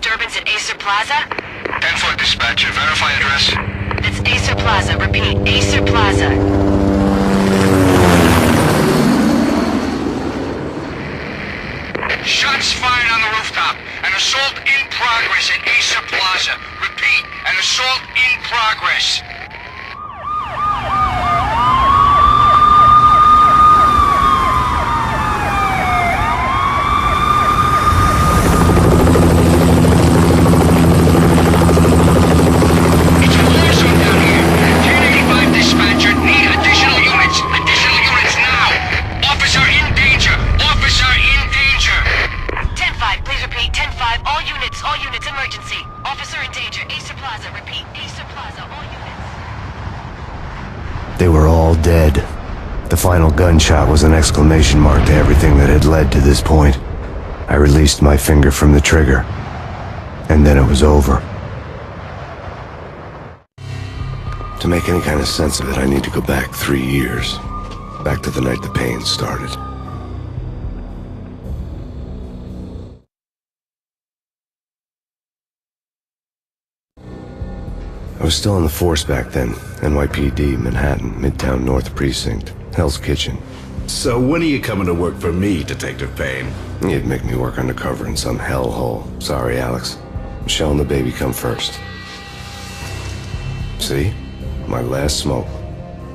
disturbance at Acer Plaza? 10-4 dispatcher. Verify address. It's Acer Plaza. Repeat, Acer Plaza. Shots fired on the rooftop. An assault in progress at Acer Plaza. Repeat, an assault in progress. It's a war zone down here. 1085 dispatcher. Need additional units. Additional units now. Officer in danger. Officer in danger. 10-5, please repeat. 10-5, all units, emergency. Officer in danger, Acer Plaza. Repeat, Acer Plaza, all units. They were all dead. The final gunshot was an exclamation mark to everything that had led to this point. I released my finger from the trigger, and then it was over. To make any kind of sense of it, I need to go back 3 years. Back to the night the Payne started. I was still on the force back then. NYPD, Manhattan, Midtown North Precinct, Hell's Kitchen. So when are you coming to work for me, Detective Payne? You'd make me work undercover in some hellhole. Sorry, Alex. Michelle and the baby come first. See? My last smoke.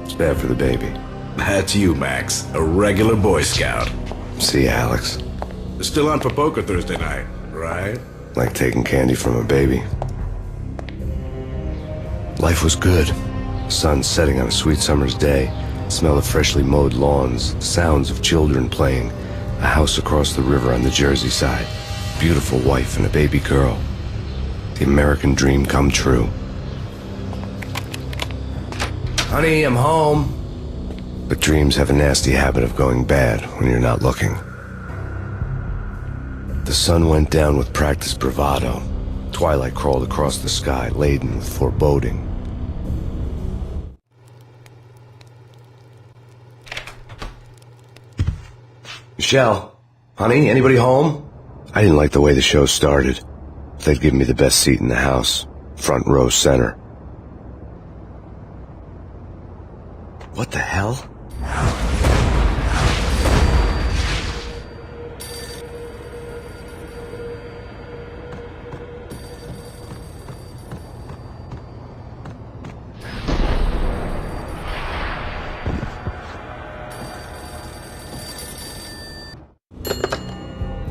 It's bad for the baby. That's you, Max. A regular Boy Scout. See, Alex. Still on for poker Thursday night, right? Like taking candy from a baby. Life was good. Sun setting on a sweet summer's day. Smell of freshly mowed lawns. Sounds of children playing. A house across the river on the Jersey side. Beautiful wife and a baby girl. The American dream come true. Honey, I'm home. But dreams have a nasty habit of going bad when you're not looking. The sun went down with practiced bravado. Twilight crawled across the sky, laden with foreboding. Michelle? Honey, anybody home? I didn't like the way the show started. They'd given me the best seat in the house. Front row center. What the hell?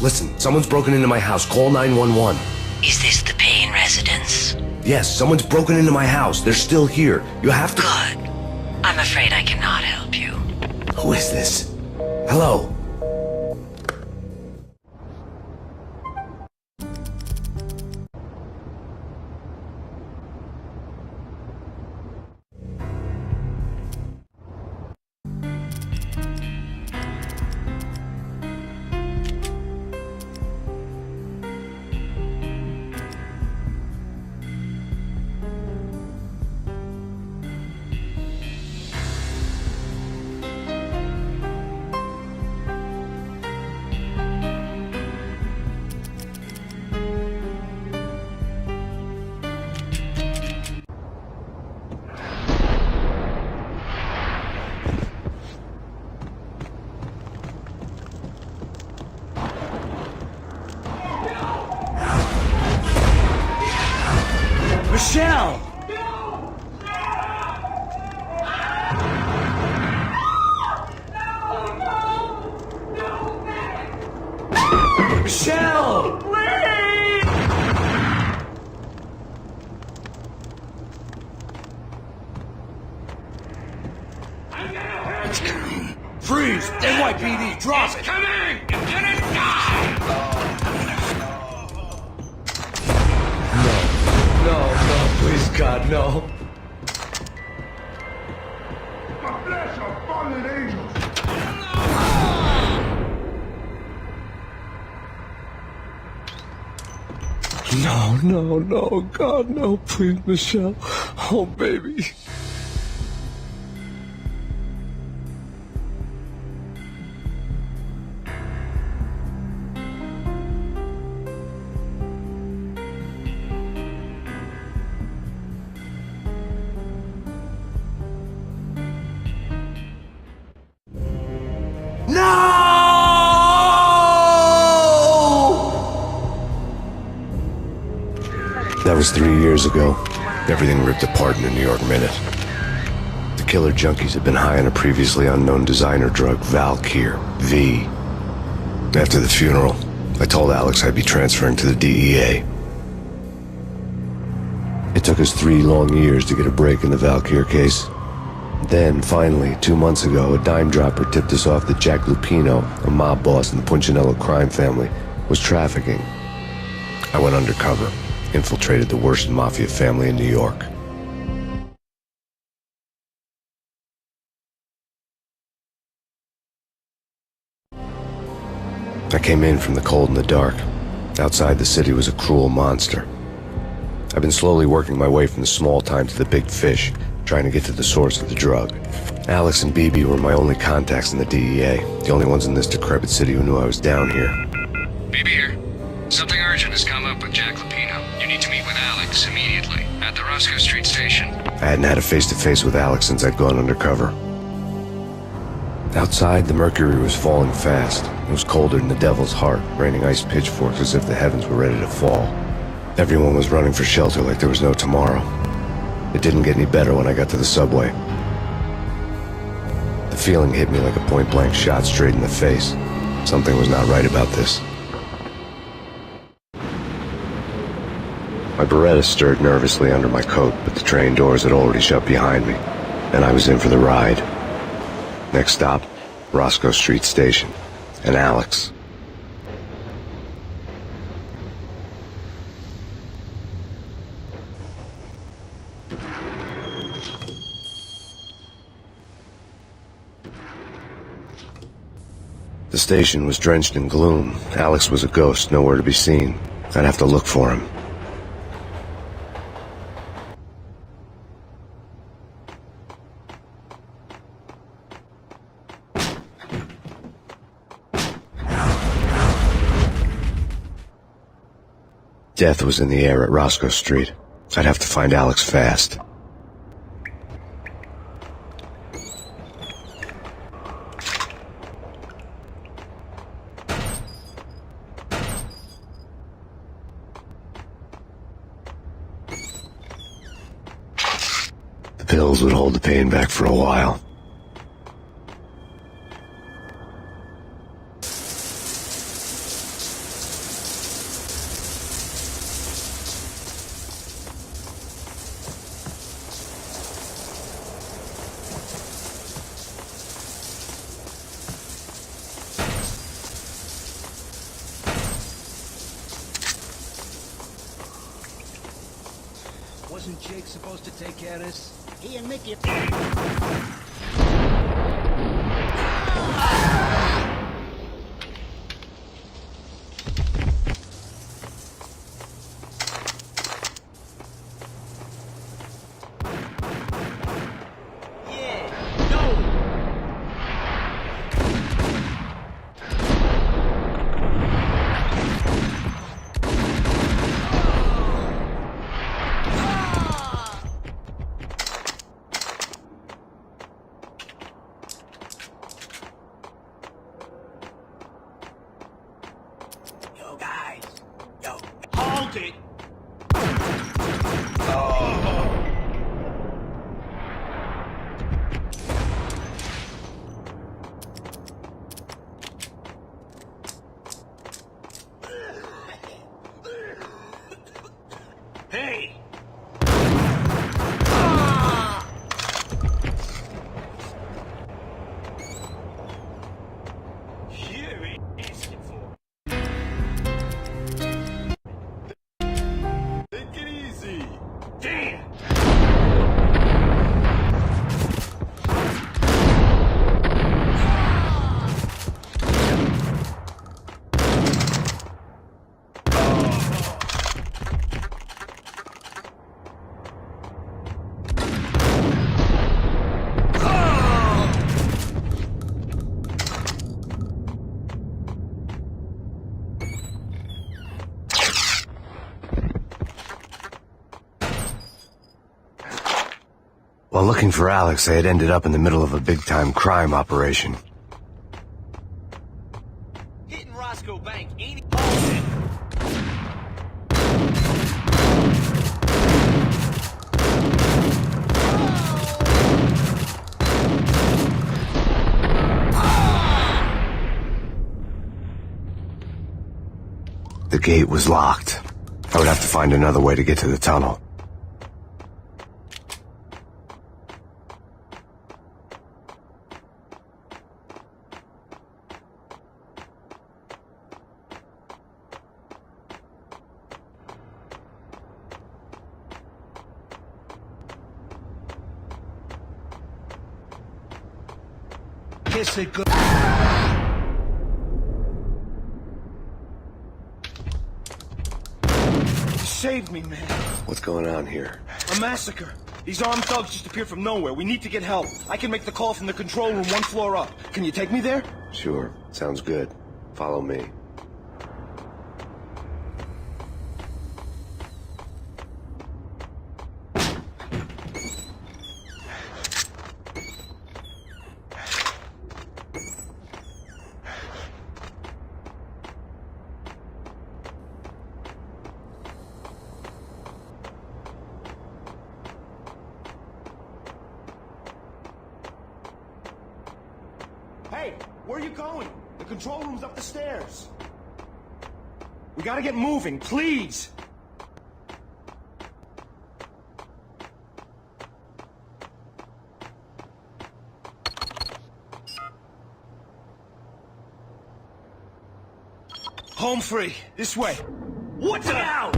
Listen, someone's broken into my house. Call 911. Is this the Payne residence? Yes, someone's broken into my house. They're still here. You have to... Good. I'm afraid I cannot help you. Who is this? Hello? Michelle! Michelle! Please! It's coming. Freeze! NYPD, drop it! Coming! It's gonna die! No, please, God, no. God bless your fallen angels! No, God, no, please, Michelle. Oh, baby. That was 3 years ago. Everything ripped apart in the New York Minute. The killer junkies had been high on a previously unknown designer drug, Valkyr, V. After the funeral, I told Alex I'd be transferring to the DEA. It took us 3 long years to get a break in the Valkyr case. Then, finally, 2 months ago, a dime dropper tipped us off that Jack Lupino, a mob boss in the Punchinello crime family, was trafficking. I went undercover, infiltrated the worst mafia family in New York. I came in from the cold and the dark. Outside the city was a cruel monster. I've been slowly working my way from the small time to the big fish, trying to get to the source of the drug. Alex and BB were my only contacts in the DEA, the only ones in this decrepit city who knew I was down here. BB here. Something urgent has come up with Jack Lupino. You need to meet with Alex immediately at the Roscoe Street station. I hadn't had a face-to-face with Alex since I'd gone undercover. Outside, the mercury was falling fast. It was colder than the devil's heart, raining ice pitchforks as if the heavens were ready to fall. Everyone was running for shelter like there was no tomorrow. It didn't get any better when I got to the subway. The feeling hit me like a point-blank shot straight in the face. Something was not right about this. My Beretta stirred nervously under my coat, but the train doors had already shut behind me, and I was in for the ride. Next stop, Roscoe Street Station, and Alex. The station was drenched in gloom. Alex was a ghost, nowhere to be seen. I'd have to look for him. Death was in the air at Roscoe Street. I'd have to find Alex fast. The pills would hold the pain back for a while. Wasn't Jake supposed to take care of this? He and Mickey. Hold it! Hey! Here he is for. Take it easy. Damn! While looking for Alex, I had ended up in the middle of a big-time crime operation. Hitting Roscoe Bank ain't The gate was locked. I would have to find another way to get to the tunnel. Kiss it good. Save me, man. What's going on here? A massacre. These armed thugs just appeared from nowhere. We need to get help. I can make the call from the control room 1 floor up. Can you take me there? Sure, sounds good. Follow me. Hey, where are you going? The control room's up the stairs. We gotta get moving, please! Home free. This way. What's out?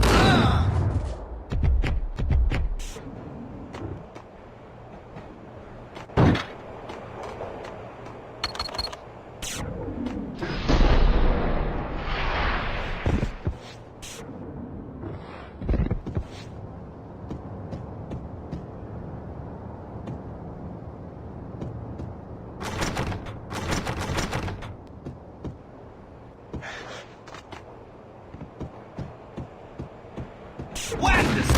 Whack this!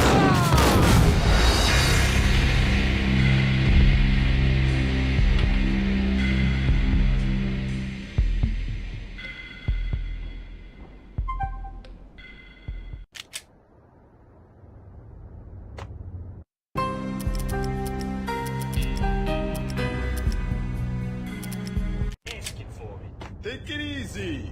Asking for it. Take it easy.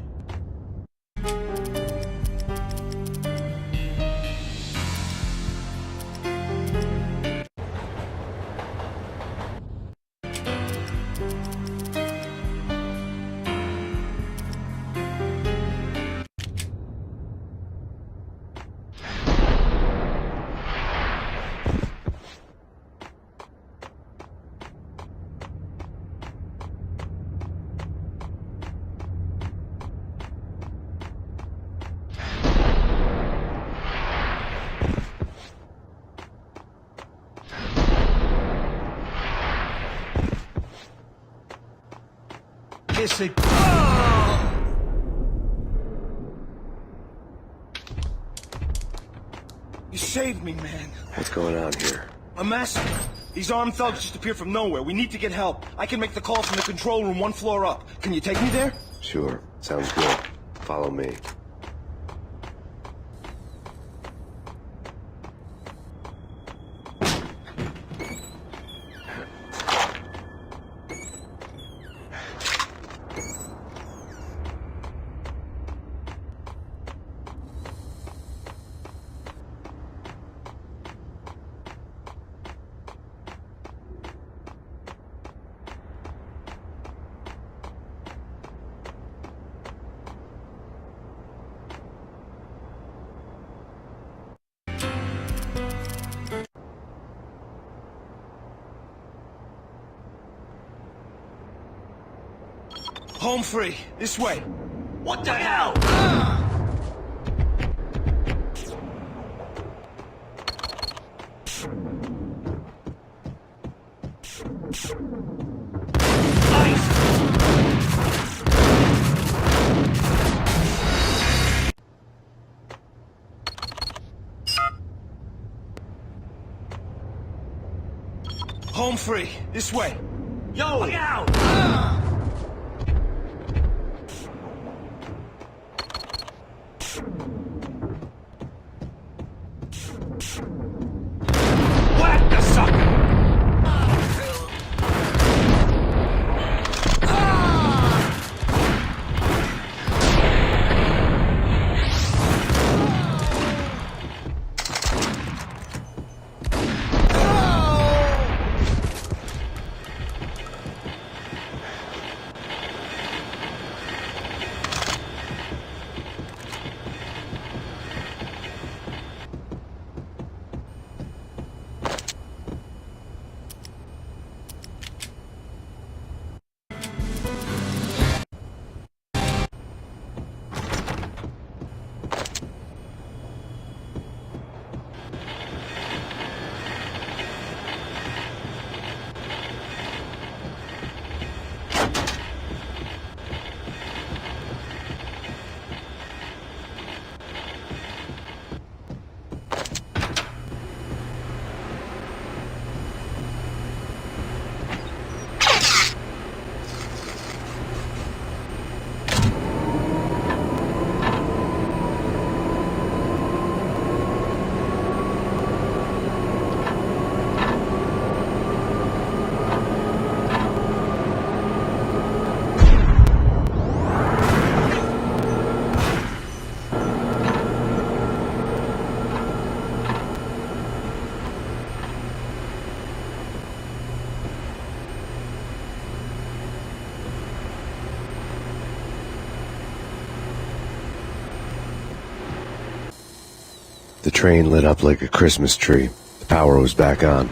Kiss it. You saved me, man. What's going on here? A massacre. These armed thugs just appeared from nowhere. We need to get help. I can make the call from the control room 1 floor up. Can you take me there? Sure, sounds good. Follow me. Home free. This way. What the hell? Home free. This way. Yo! Look out! Whack the sucker! The train lit up like a Christmas tree. The power was back on.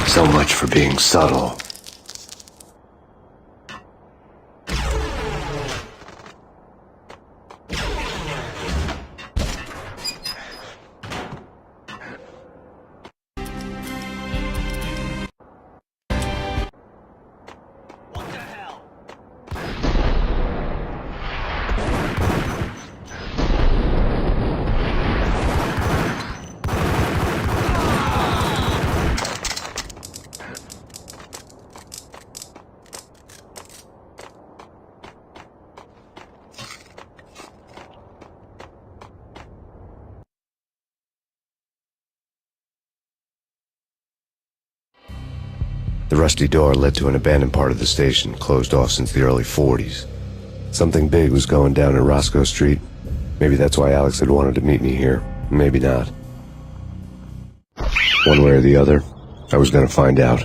So much for being subtle. The rusty door led to an abandoned part of the station, closed off since the early 40s. Something big was going down in Roscoe Street. Maybe that's why Alex had wanted to meet me here. Maybe not. One way or the other, I was gonna find out.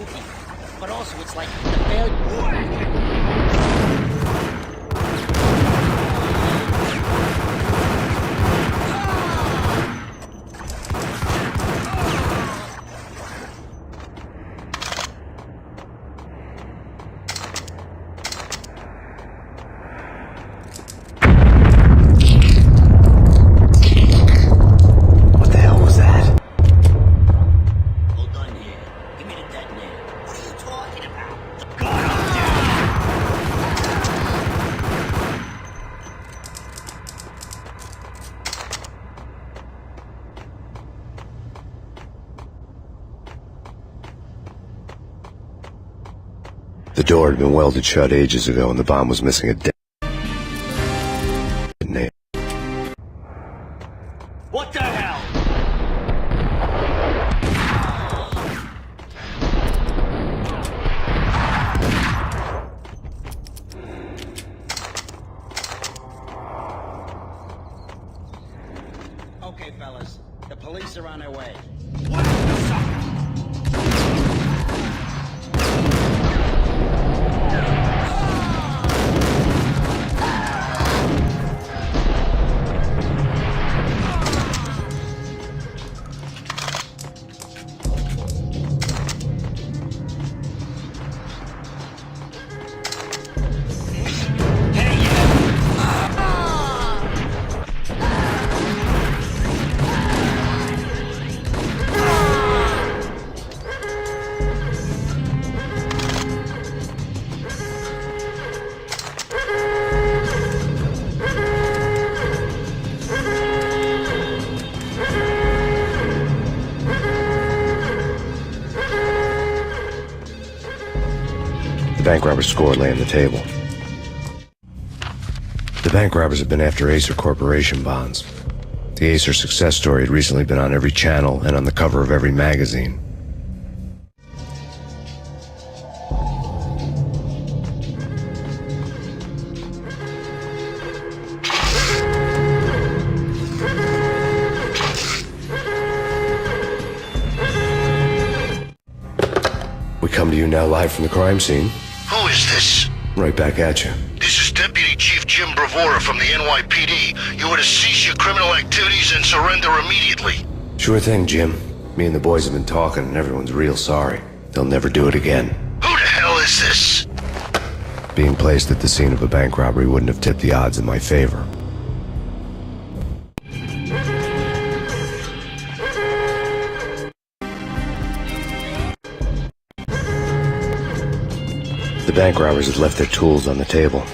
movie. But also, it's like the failure. The door had been welded shut ages ago, and the bomb was missing a detonator. What the hell? Okay, fellas. The police are on their way. What the fuck? The bank robber's score lay on the table. The bank robbers had been after Acer Corporation bonds. The Acer success story had recently been on every channel and on the cover of every magazine. We come to you now live from the crime scene. Who is this? Right back at you. This is Deputy Chief Jim Bravura from the NYPD. You are to cease your criminal activities and surrender immediately. Sure thing, Jim. Me and the boys have been talking, and everyone's real sorry. They'll never do it again. Who the hell is this? Being placed at the scene of a bank robbery wouldn't have tipped the odds in my favor. The bank robbers had left their tools on the table.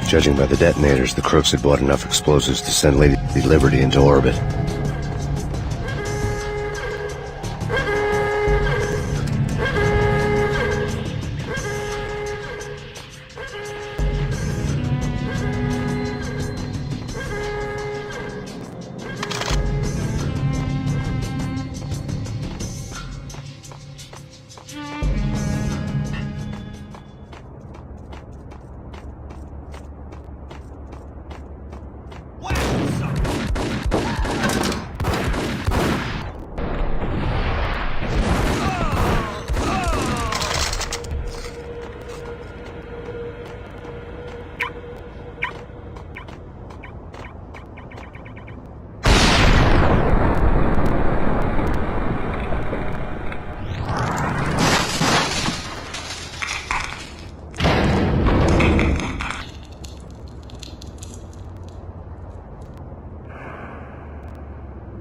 Judging by the detonators, the crooks had bought enough explosives to send Lady Liberty into orbit.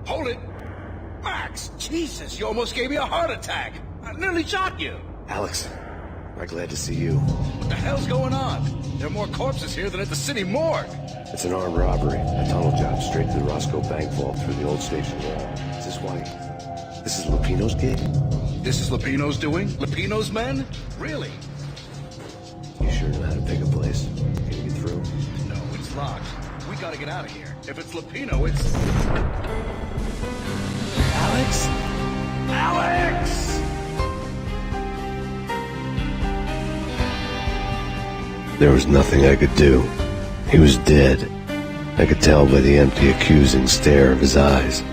Hold it! Max! Jesus, you almost gave me a heart attack! I nearly shot you! Alex, I'm glad to see you. What the hell's going on? There are more corpses here than at the city morgue! It's an armed robbery. A tunnel job straight to the Roscoe Bank vault through the old station wall. Is this why? This is Lupino's gig? This is Lupino's doing? Lupino's men? Really? You sure know how to pick a place? Can you get through? No, it's locked. We gotta get out of here. If it's Lupino, it's... Alex? Alex! There was nothing I could do. He was dead. I could tell by the empty, accusing stare of his eyes.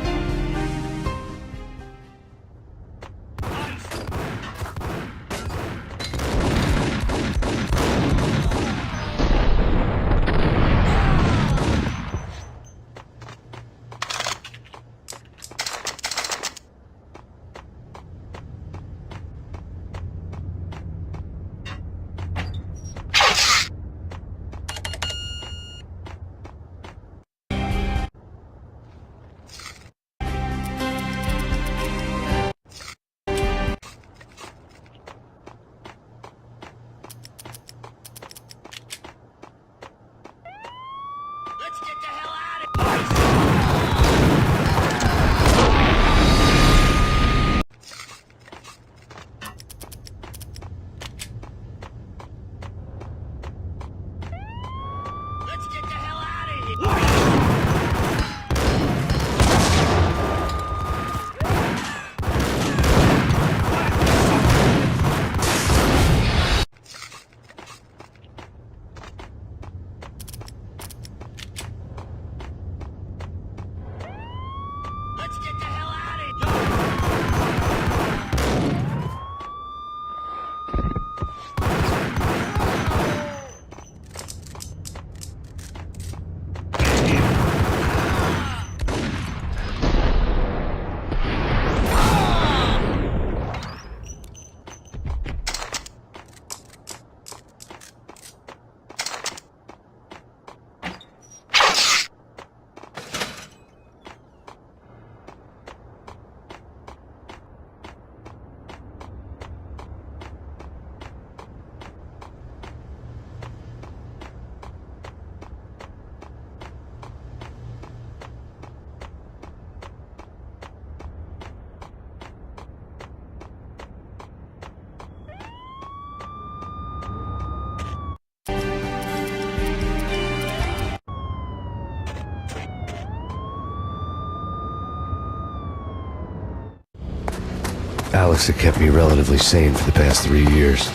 Alex had kept me relatively sane for the past 3 years.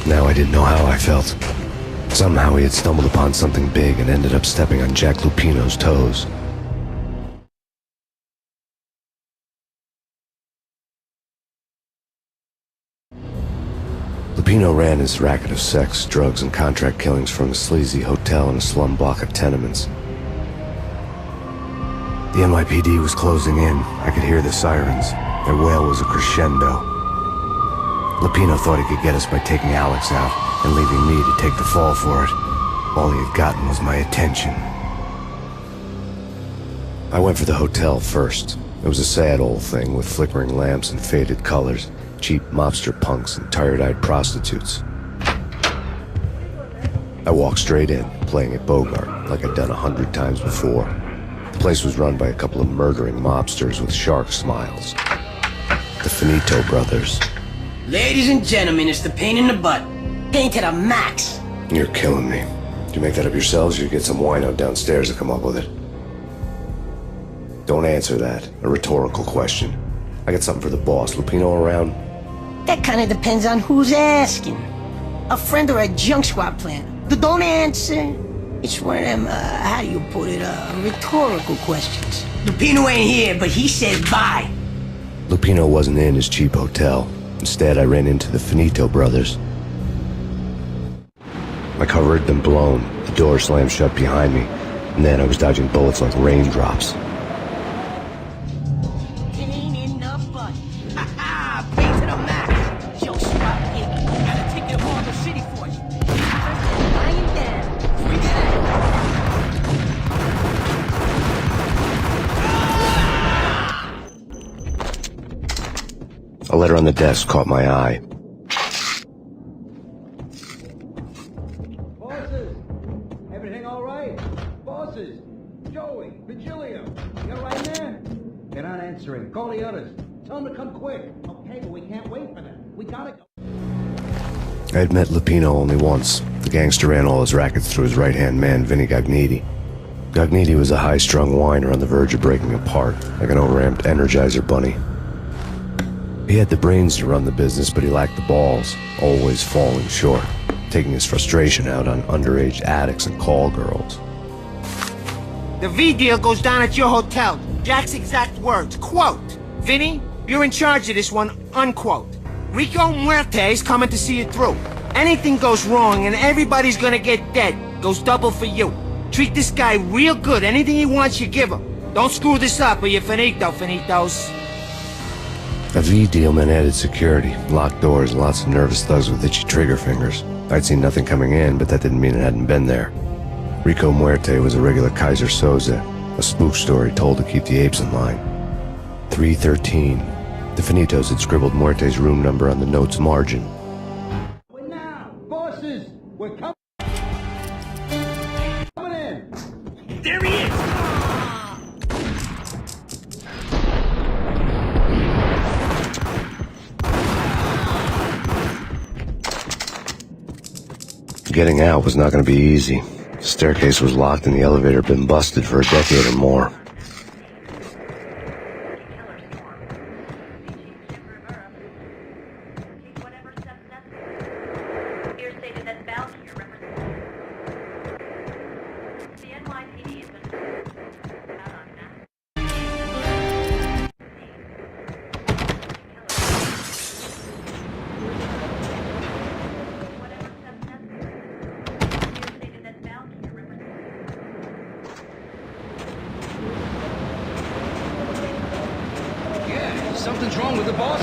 Now I didn't know how I felt. Somehow he had stumbled upon something big and ended up stepping on Jack Lupino's toes. Lupino ran his racket of sex, drugs, and contract killings from a sleazy hotel in a slum block of tenements. The NYPD was closing in. I could hear the sirens. Their wail was a crescendo. Lupino thought he could get us by taking Alex out and leaving me to take the fall for it. All he had gotten was my attention. I went for the hotel first. It was a sad old thing with flickering lamps and faded colors, cheap mobster punks and tired-eyed prostitutes. I walked straight in, playing at Bogart, like I'd done 100 times before. The place was run by a couple of murdering mobsters with shark smiles. The Finito brothers. Ladies and gentlemen, it's the pain in the butt. Pain to the max. You're killing me. Did you make that up yourselves, or you get some wino downstairs to come up with it? Don't answer that. A rhetorical question. I got something for the boss. Lupino around? That kind of depends on who's asking. A friend or a junk squad plan. Don't answer. It's one of them, how do you put it, rhetorical questions. Lupino ain't here, but he said bye. Lupino wasn't in his cheap hotel. Instead, I ran into the Finito brothers. My cover had been blown. The door slammed shut behind me. And then I was dodging bullets like raindrops. Pain in the butt. Ha ha! Pain to the max. Junk squad kid. Got a ticket to Harbor City for you. Lying down. Bring it A letter on the desk caught my eye. Bosses! Everything all right? Bosses! Joey! Virgilio! You all right there? They're not answering. Call the others. Tell them to come quick. Okay, but we can't wait for them. We gotta go. I had met Lupino only once. The gangster ran all his rackets through his right-hand man, Vinny Gagniti. Gagniti was a high-strung whiner on the verge of breaking apart, like an overamped Energizer bunny. He had the brains to run the business, but he lacked the balls, always falling short, taking his frustration out on underage addicts and call girls. The V deal goes down at your hotel. Jack's exact words, quote, "Vinny, you're in charge of this one," unquote. Rico Muerte's coming to see you through. Anything goes wrong and everybody's gonna get dead, goes double for you. Treat this guy real good. Anything he wants, you give him. Don't screw this up or you're finito, finitos. A V deal meant added security, locked doors, and lots of nervous thugs with itchy trigger fingers. I'd seen nothing coming in, but that didn't mean it hadn't been there. Rico Muerte was a regular Kaiser Soze, a spook story told to keep the apes in line. 313. The Finitos had scribbled Muerte's room number on the note's margin. We're now! Bosses! We're coming! Coming in! There he is! Getting out was not going to be easy. The staircase was locked and the elevator had been busted for a decade or more. Something's wrong with the boss?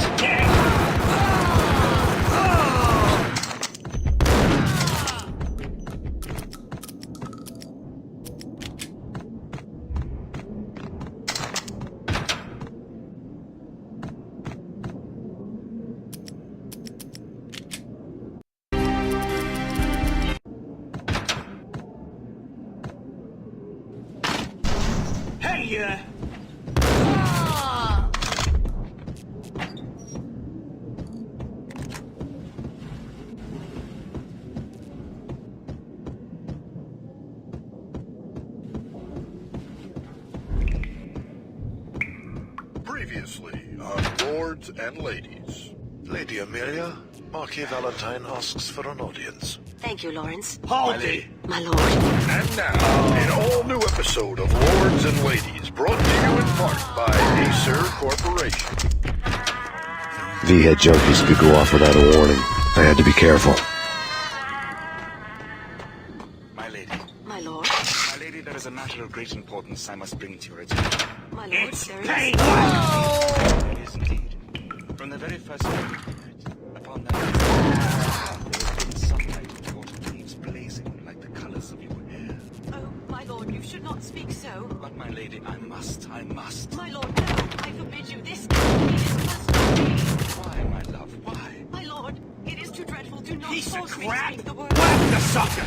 Hey, Previously Lords and ladies. Lady Amelia, Marquis Valentine asks for an audience. Thank you, Lawrence. Hold it! My lord. And now, an all-new episode of Lords and Ladies, brought to you in part by Acer Corporation. V-head junkies could go off without a warning. I had to be careful. My lady. My lord. My lady, there is a matter of great importance I must bring to your attention. My lord, It's there is... Payne! It is indeed. From the very first moment we met, upon that instant, there has been sunlight on the autumn leaves blazing like the colors of your hair. Oh, my lord, you should not speak so. But my lady, I must. My lord, no, I forbid you. This must not be. Why, my love, why? My lord, it is too dreadful. Do not Piece of force me to crap! speak the word. Whack the sucker!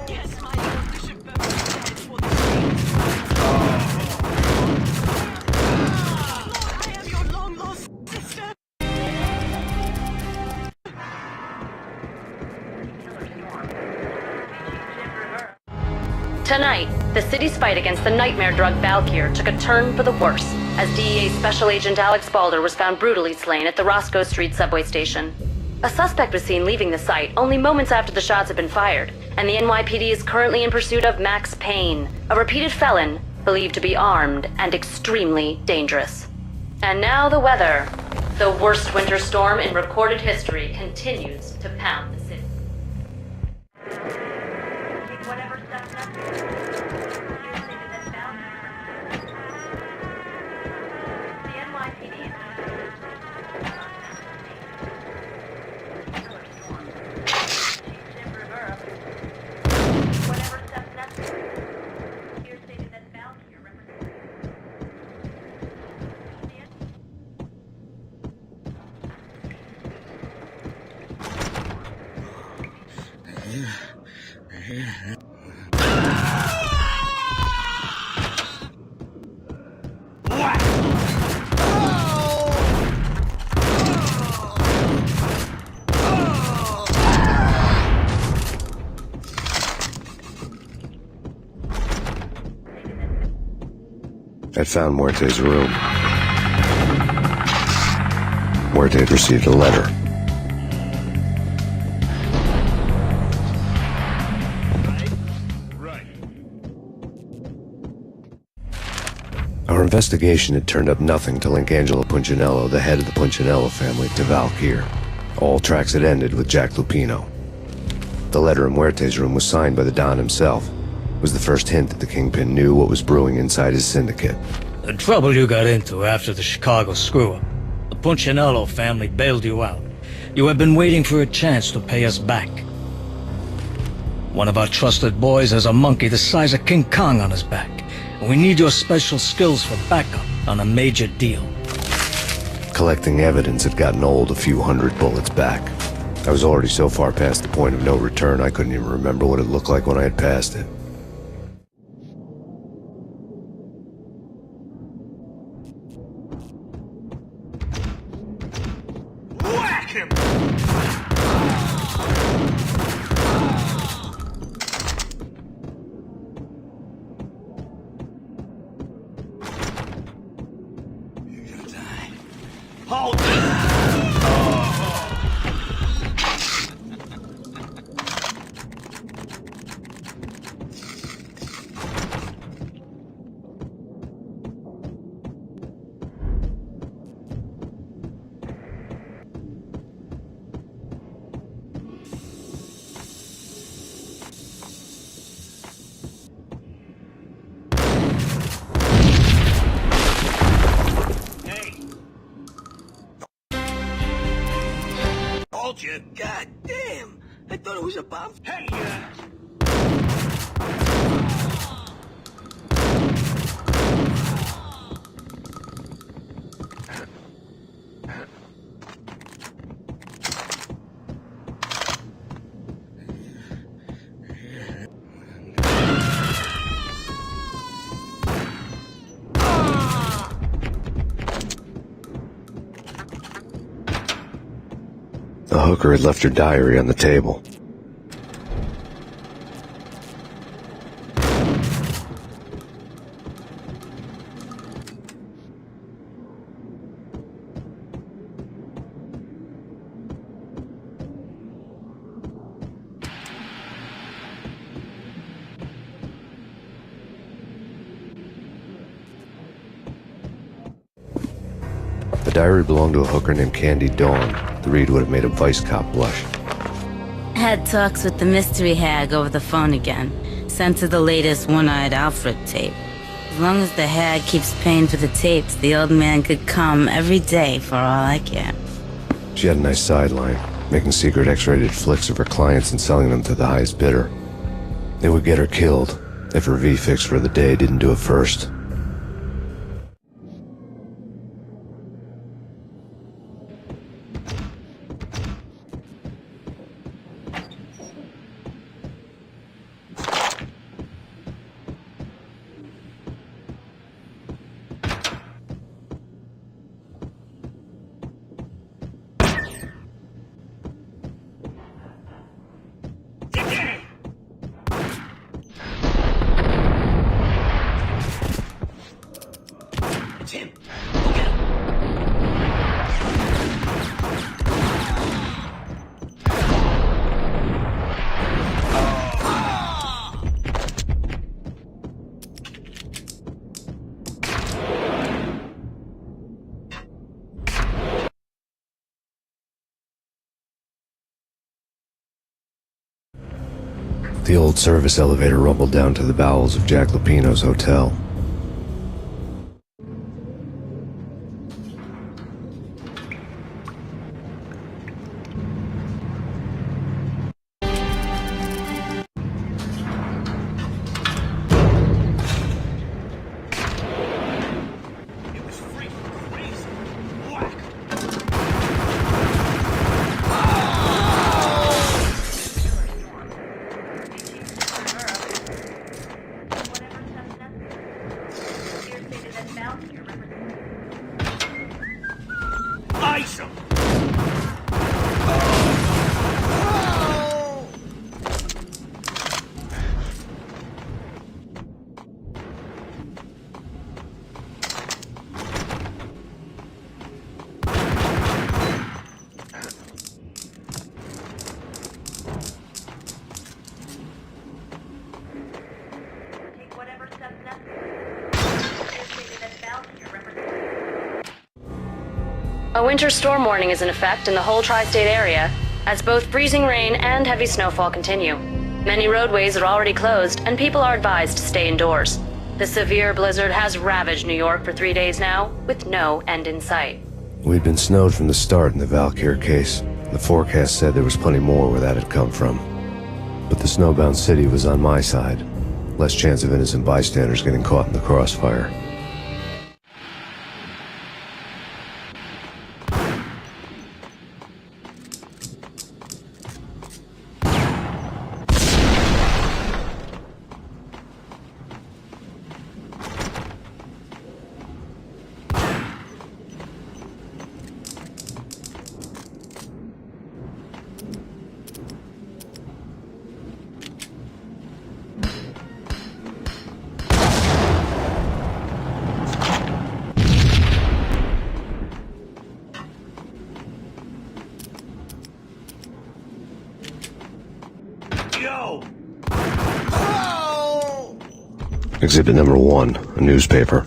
Yes, my lord, we should both be dead for the same. Lord, I am your long-lost sister. Tonight, the city's fight against the nightmare drug Valkyr took a turn for the worse, as DEA Special Agent Alex Balder was found brutally slain at the Roscoe Street subway station. A suspect was seen leaving the site only moments after the shots had been fired, and the NYPD is currently in pursuit of Max Payne, a repeated felon believed to be armed and extremely dangerous. And now the weather. The worst winter storm in recorded history continues to pound the city. Take whatever steps necessary. The NYPD whatever steps necessary. Here stated that Valkyr represents. I'd found Muerte's room. Muerte had received a letter. Right. Our investigation had turned up nothing to link Angelo Punchinello, the head of the Punchinello family, to Valkyr. All tracks had ended with Jack Lupino. The letter in Muerte's room was signed by the Don himself. It was the first hint that the Kingpin knew what was brewing inside his syndicate. The trouble you got into after the Chicago screw-up. The Punchinello family bailed you out. You have been waiting for a chance to pay us back. One of our trusted boys has a monkey the size of King Kong on his back, and we need your special skills for backup on a major deal. Collecting evidence had gotten old a few hundred bullets back. I was already so far past the point of no return I couldn't even remember what it looked like when I had passed it. Whack him! You're gonna die. Hold Hold you. God damn! I thought it was a bomb. Hey, The hooker had left her diary on the table. the diary belonged to a hooker named Candy Dawn. The read would have made a vice cop blush. Had talks with the mystery hag over the phone again. Sent her the latest One-Eyed Alfred tape. As long as the hag keeps paying for the tapes, the old man could come every day for all I care. She had a nice sideline, making secret X-rated flicks of her clients and selling them to the highest bidder. They would get her killed if her V-fix for the day didn't do it first. It's him. Look at him. The old service elevator rumbled down to the bowels of Jack Lupino's hotel. Ice him! Take whatever steps necessary. A winter storm warning is in effect in the whole tri-state area, as both freezing rain and heavy snowfall continue. Many roadways are already closed, and people are advised to stay indoors. The severe blizzard has ravaged New York for 3 days now, with no end in sight. We'd been snowed from the start in the Valkyr case. The forecast said there was plenty more where that had come from. But the snowbound city was on my side. Less chance of innocent bystanders getting caught in the crossfire. Yo! Exhibit number 1, a newspaper.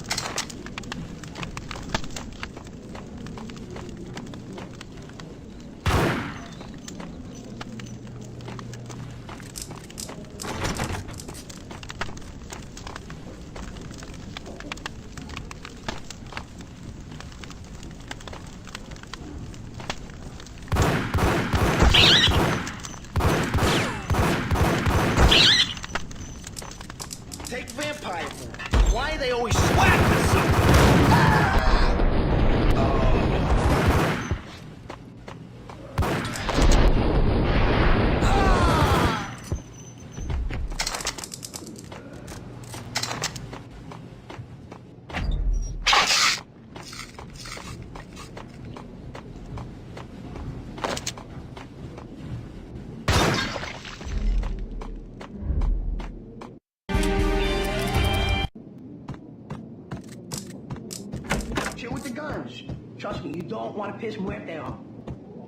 Take vampire food. Why are they always slapping something? Chill with the guns. Trust me, you don't want to piss Muerte off.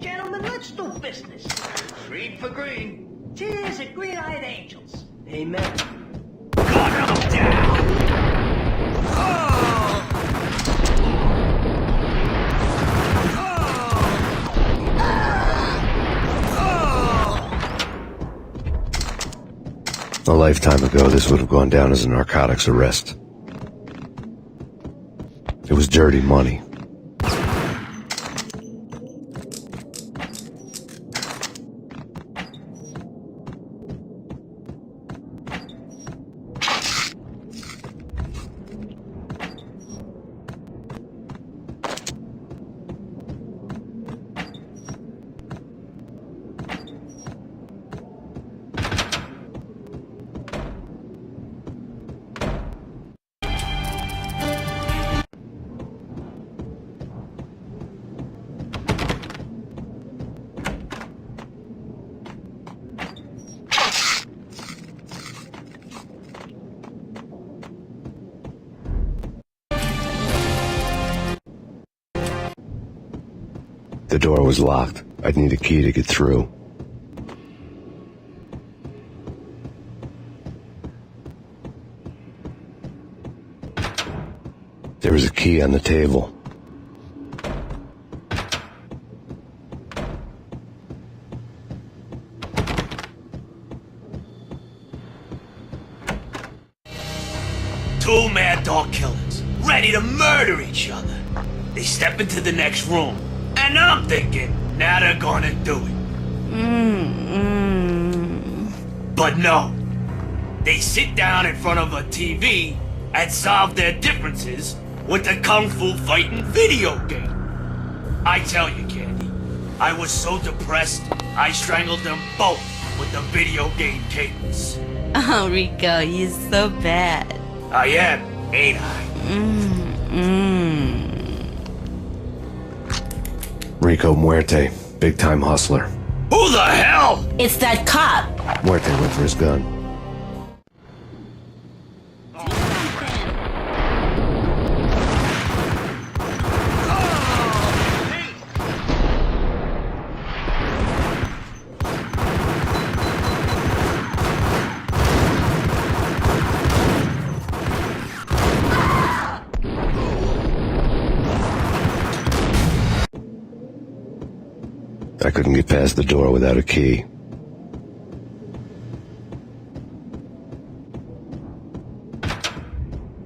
Gentlemen, let's do business. Green for green. Cheers at green-eyed angels. Amen. Gun them down! Oh! lifetime ago, this would have gone down as a narcotics arrest. It was dirty money. The door was locked. I'd need a key to get through. There was a key on the table. Two mad dog killers, ready to murder each other. They step into the next room, and I'm thinking, now they're gonna do it. But no. They sit down in front of a TV and solve their differences with the Kung Fu fighting video game. I tell you, Candy, I was so depressed, I strangled them both with the video game cadence. Oh, Rico, you're so bad. I am, ain't I? Rico Muerte, big-time hustler. Who the hell? It's that cop. Muerte went for his gun. I couldn't get past the door without a key.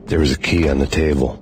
There was a key on the table.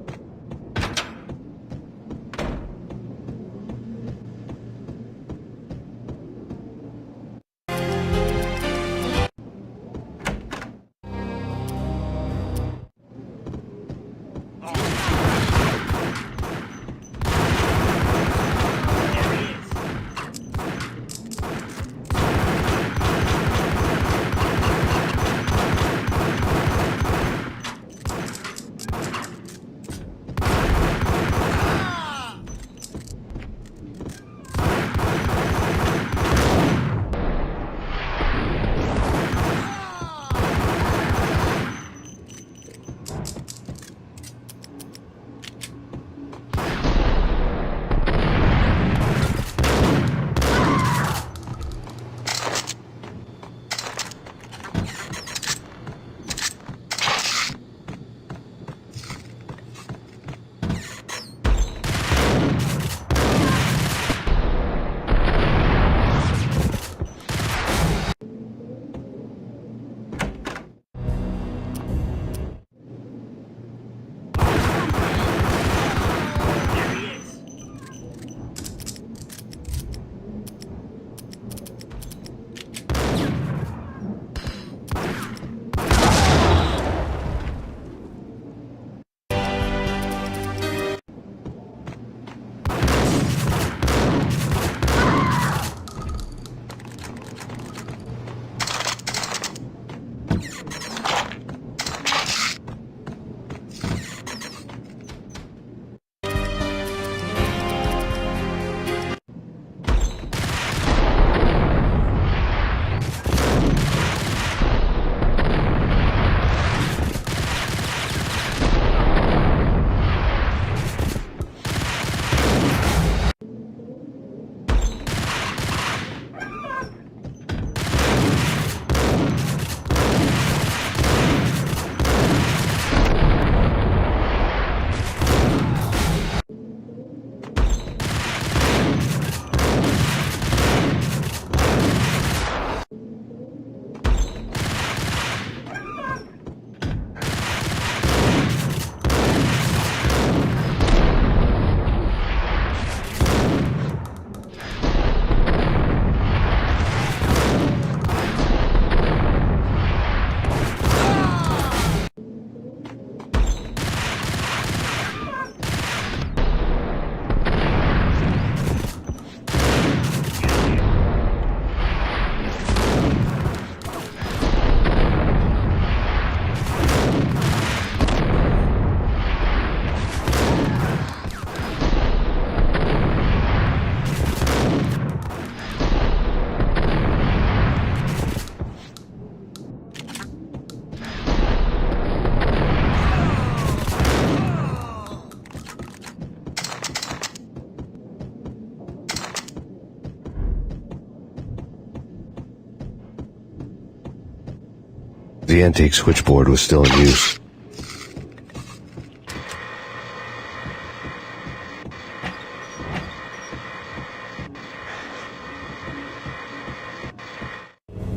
The antique switchboard was still in use.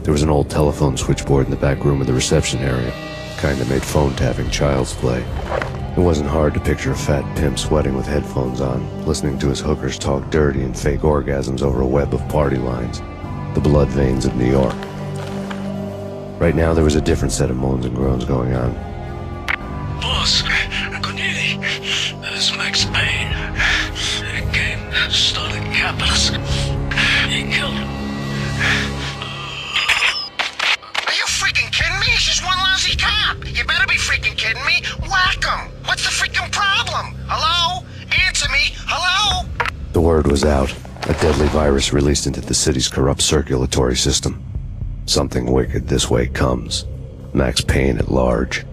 There was an old telephone switchboard in the back room of the reception area, kind that made phone tapping child's play. It wasn't hard to picture a fat pimp sweating with headphones on, listening to his hookers talk dirty and fake orgasms over a web of party lines, the blood veins of New York. Right now there was a different set of moans and groans going on. Boss, good evening. This is Max Payne. He came, started capitalist. He killed him. Are you freaking kidding me? He's just one lousy cop. You better be freaking kidding me. Whack him. What's the freaking problem? Hello? Answer me. Hello? The word was out. A deadly virus released into the city's corrupt circulatory system. Something wicked this way comes. Max Payne at large.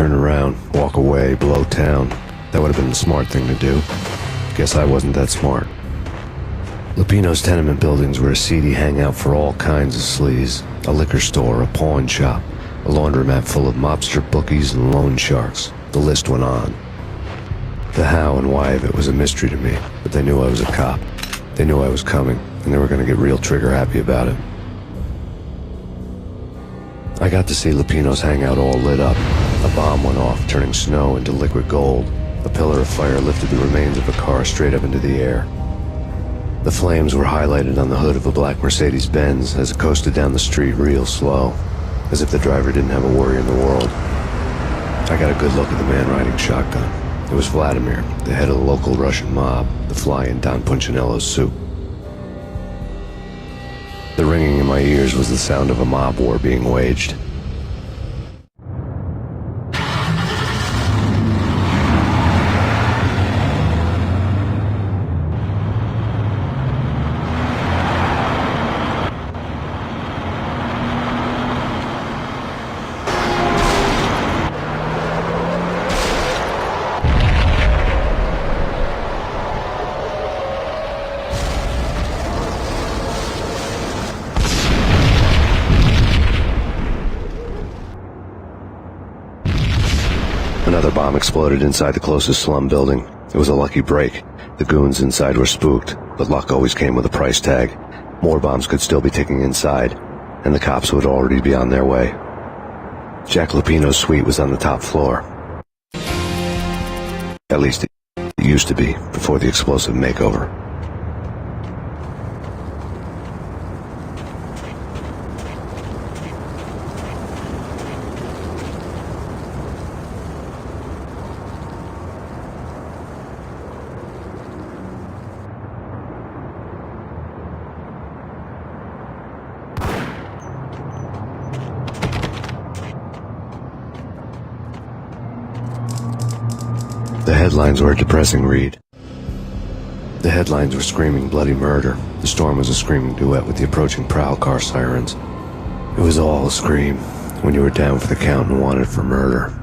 turn around, walk away, blow town. That would have been the smart thing to do. Guess I wasn't that smart. Lupino's tenement buildings were a seedy hangout for all kinds of sleaze. A liquor store, a pawn shop, a laundromat full of mobster bookies and loan sharks. The list went on. The how and why of it was a mystery to me, but they knew I was a cop. They knew I was coming, and they were going to get real trigger-happy about it. I got to see Lupino's hangout all lit up. A bomb went off, turning snow into liquid gold. A pillar of fire lifted the remains of a car straight up into the air. The flames were highlighted on the hood of a black Mercedes-Benz as it coasted down the street real slow, as if the driver didn't have a worry in the world. I got a good look at the man riding shotgun. It was Vladimir, the head of the local Russian mob, the fly in Don Punchinello's soup. The ringing in my ears was the sound of a mob war being waged. Another bomb exploded inside the closest slum building. It was a lucky break. The goons inside were spooked, but luck always came with a price tag. More bombs could still be ticking inside, and the cops would already be on their way. Jack Lupino's suite was on the top floor. At least it used to be, before the explosive makeover. The headlines were a depressing read. The headlines were screaming bloody murder. The storm was a screaming duet with the approaching prowl car sirens. It was all a scream when you were down for the count and wanted for murder.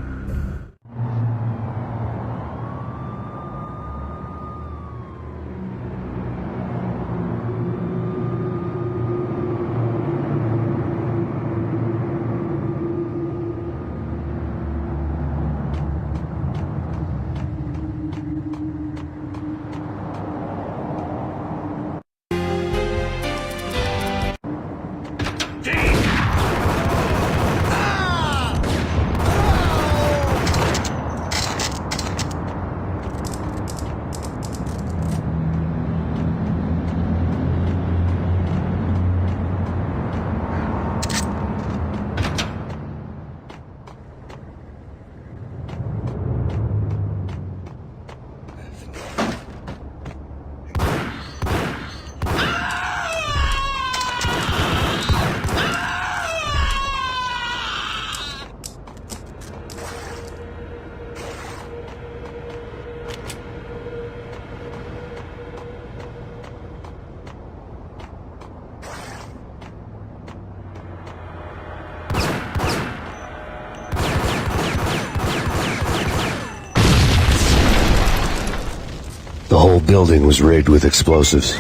The whole building was rigged with explosives.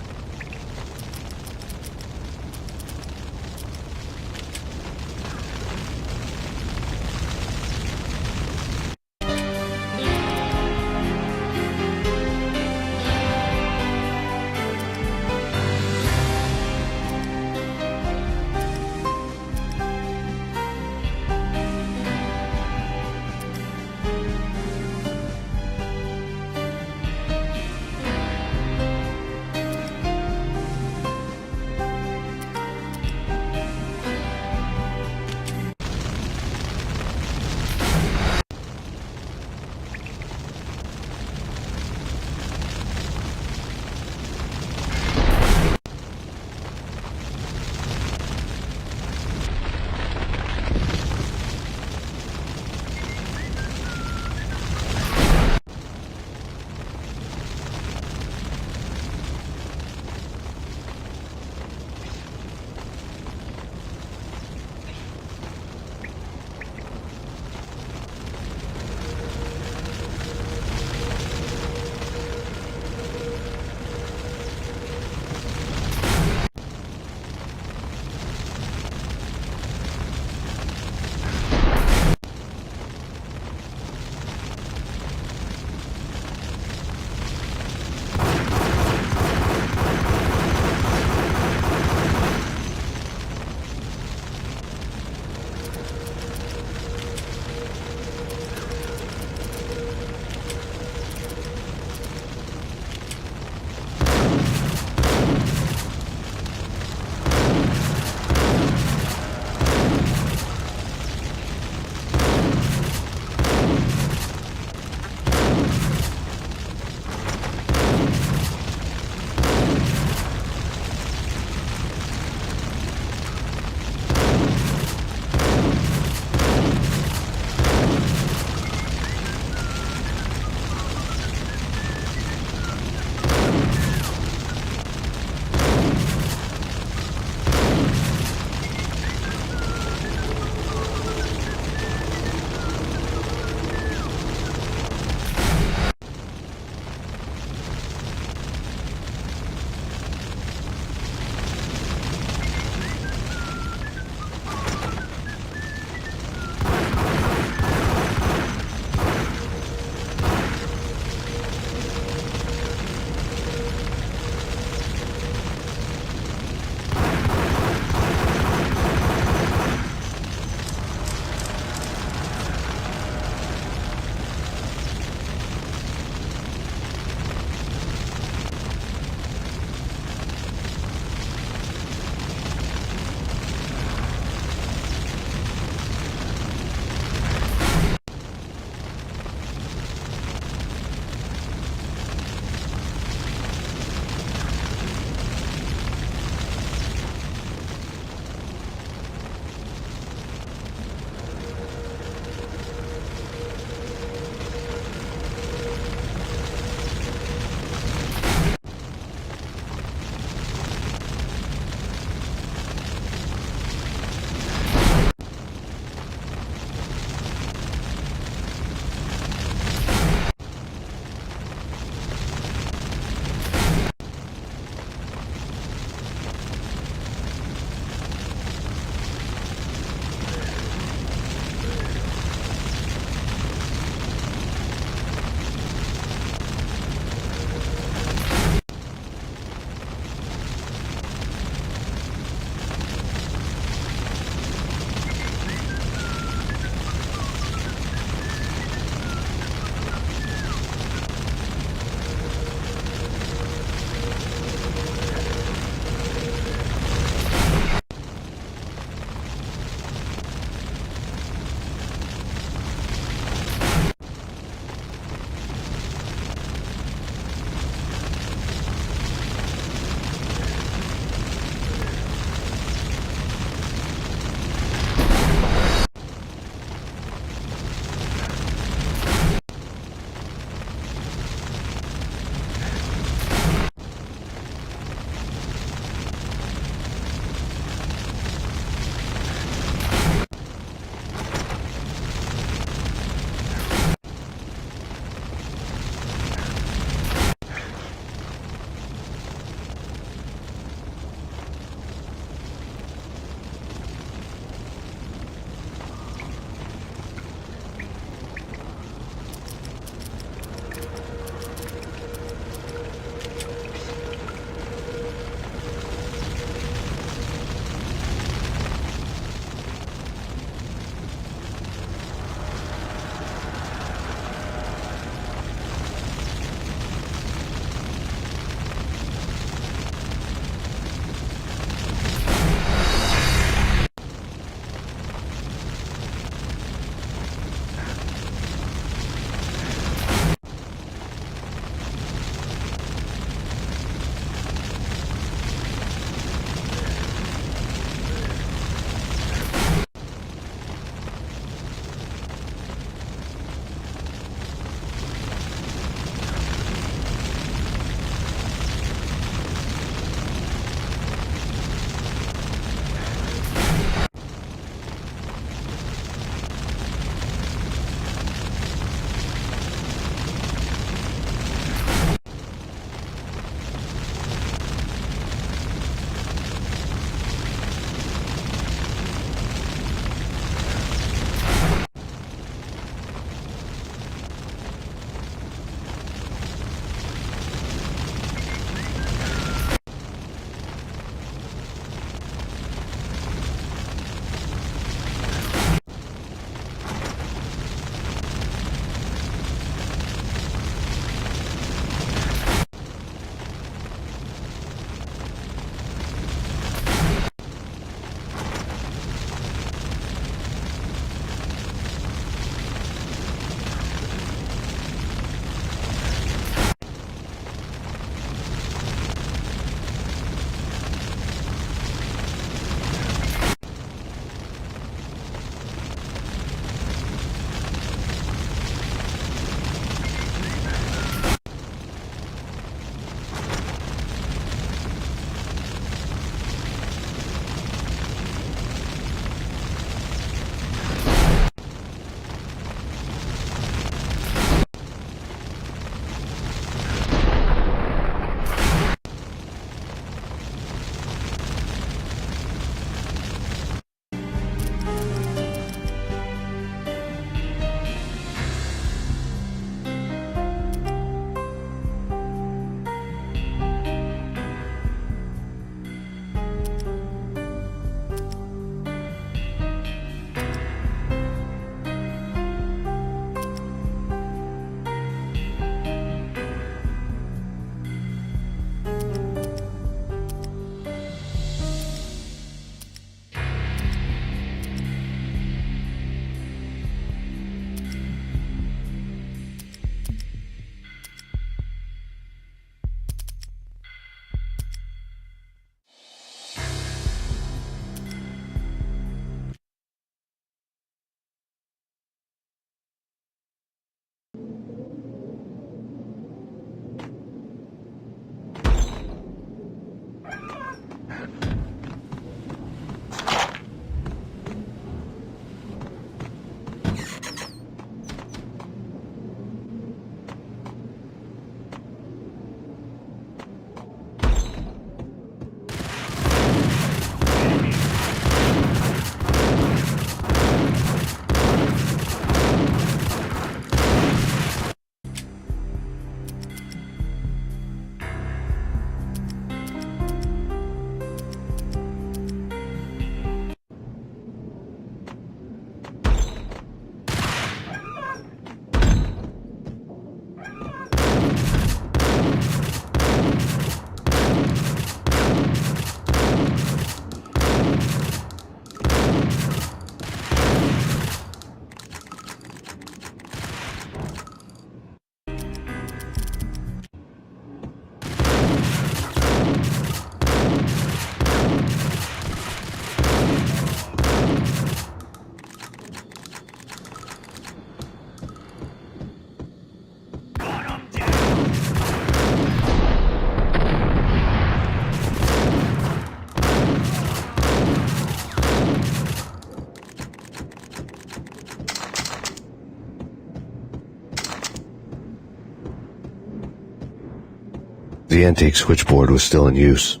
The antique switchboard was still in use.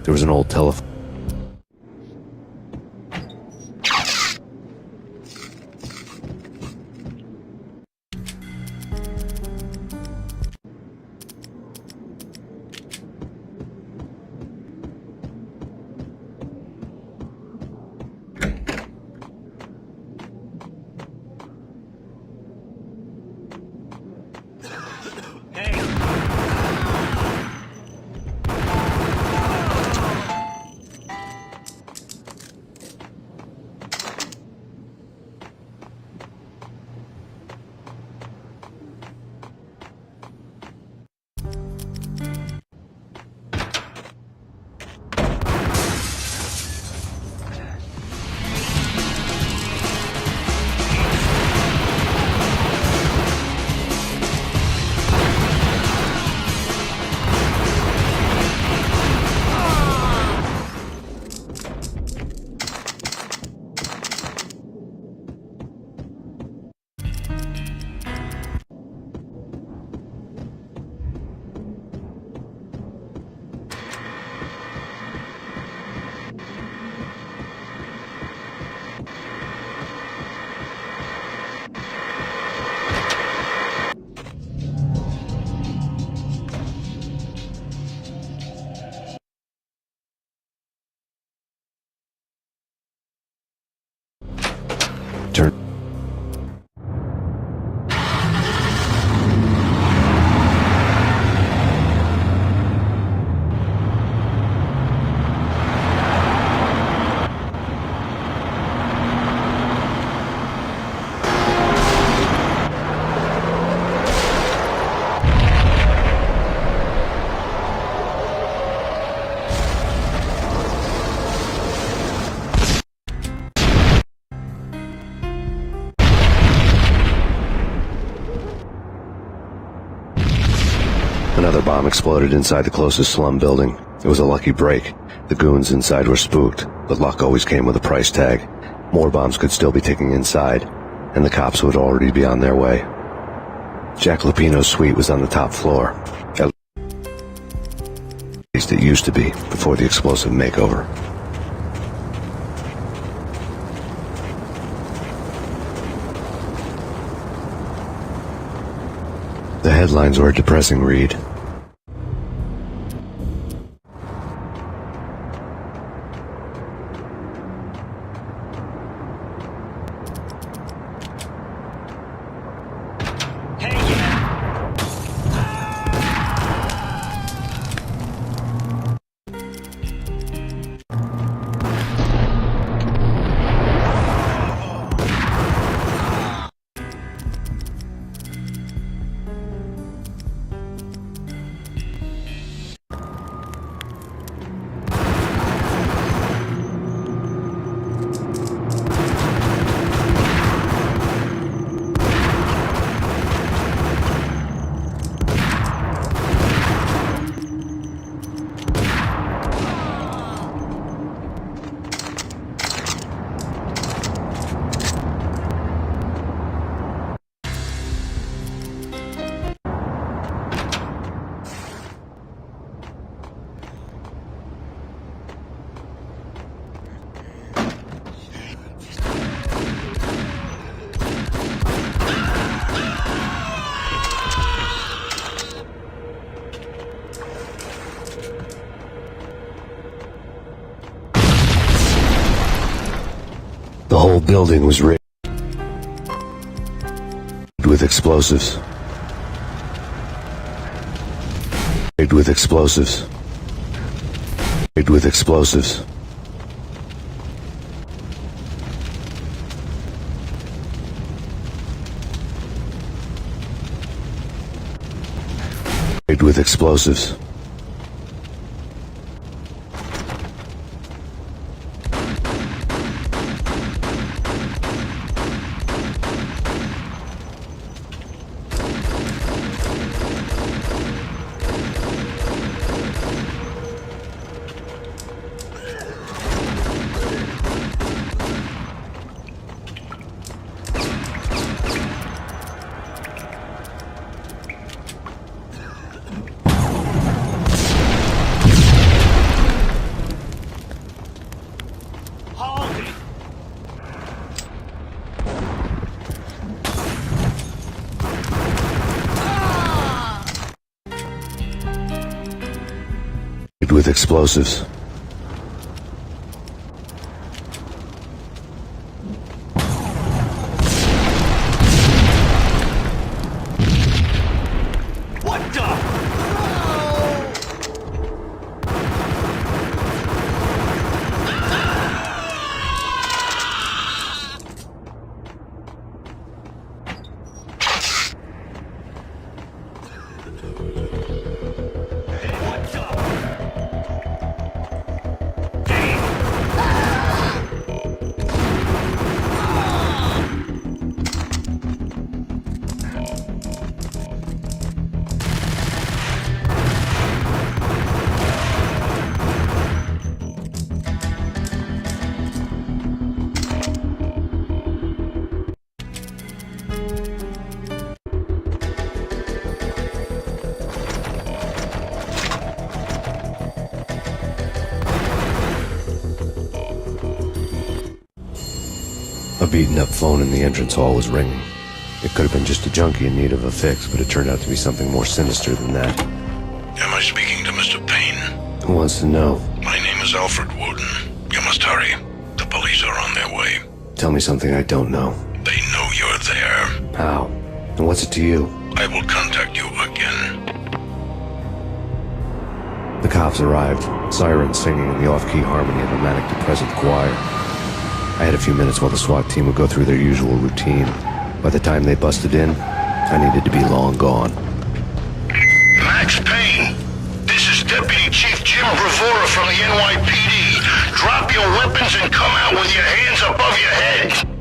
There was an old telephone. Another bomb exploded inside the closest slum building. It was a lucky break. The goons inside were spooked, but luck always came with a price tag. More bombs could still be ticking inside, and the cops would already be on their way. Jack Lupino's suite was on the top floor. At least it used to be, before the explosive makeover. The headlines were a depressing read. The whole building was rigged with explosives. Rigged with explosives. Rigged with explosives. Rigged with explosives. with explosives. What the? A beaten-up phone in the entrance hall was ringing. It could have been just a junkie in need of a fix, but it turned out to be something more sinister than that. Am I speaking to Mr. Payne? Who wants to know? My name is Alfred Woden. You must hurry. The police are on their way. Tell me something I don't know. They know you're there. How? And what's it to you? I will contact you again. The cops arrived, sirens singing in the off-key harmony of a manic-depressive choir. I had a few minutes while the SWAT team would go through their usual routine. By the time they busted in, I needed to be long gone. Max Payne, this is Deputy Chief Jim Bravura from the NYPD. Drop your weapons and come out with your hands above your head.